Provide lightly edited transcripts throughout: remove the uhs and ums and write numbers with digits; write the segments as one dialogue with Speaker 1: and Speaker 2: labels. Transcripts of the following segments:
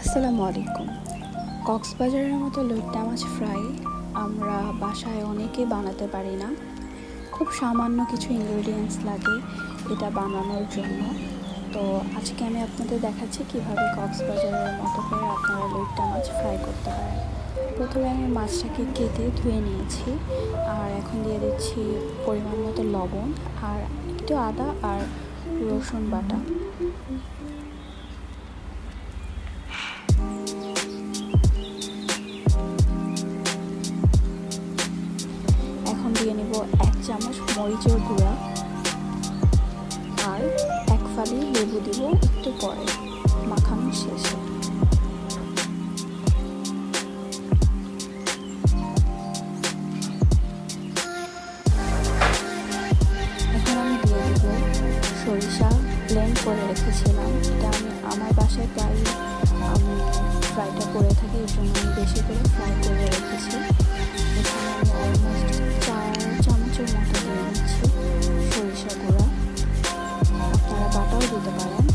Speaker 1: আসসালামু আলাইকুম। কক্সবাজারের মতো লইট্টা মাছ ফ্রাই আমরা বাসায় অনেকেই বানাতে পারি না। খুব সামান্য কিছু ইনগ্রেডিয়েন্টস লাগে এটা বানানোর জন্য। তো আজকে আমি আপনাদের দেখাচ্ছি কিভাবে কক্সবাজারের মতো করে আপনারা লইট্টা মাছ ফ্রাই করতে পারেন। প্রথমে আমি মাছটাকে কেটে ধুয়ে নিয়েছি, আর এখন দিয়ে দিচ্ছি পরিমাণ মতো লবণ আর একটু আদা আর রসুন বাটা। এখন দিয়ে নেব 1 চামচ মরিচের গুঁড়া আর 1 ফালি লেবু দিব একটু পরে মাখানোর শেষে। এখন আমি দিয়ে দেব সরিষা ব্লেন্ড করে রেখেছিলাম। এটা আমি আমার বাসায় প্রায় আমি ফ্রাইটা করে থাকি, এর জন্য আমি বেশি করে ফ্রাই করে রেখেছি। এখানে আমি অলমোস্ট 4 চামচের মতো দিয়ে দিচ্ছি সরিষা গুঁড়া, আপনারা বাটাও দিতে পারেন।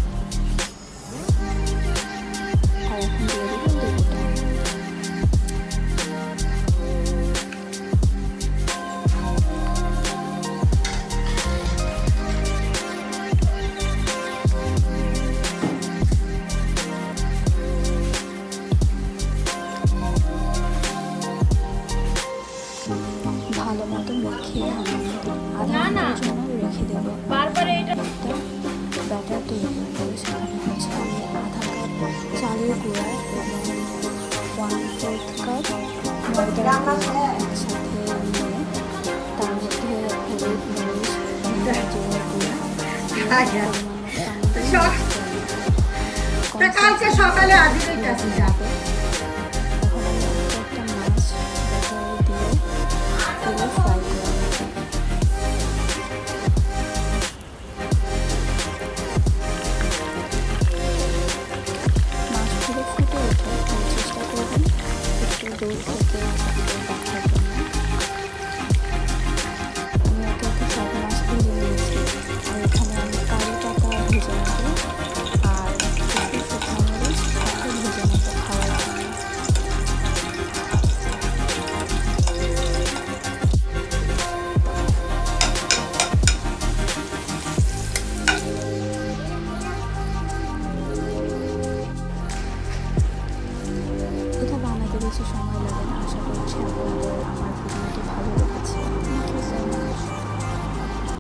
Speaker 1: আর এখন দিয়ে দেব লেবুটা। ভালো মতো মেখে আমি আধা ঘন্টার জন্য রেখে দেব। ব্যাটার তৈরি করে সেখানে হচ্ছে আমি আধা কাপ চালের গুঁড়া এবং 1/4 কাপ ময়দা একসাথে নিয়ে তার মধ্যে হলুদ, মরিচ, জিরার গুঁড়া
Speaker 2: কালকে সকালে আজকে কাছে যাবে।
Speaker 1: এখন আমি একটা মাছ ব্যাটারে দিয়ে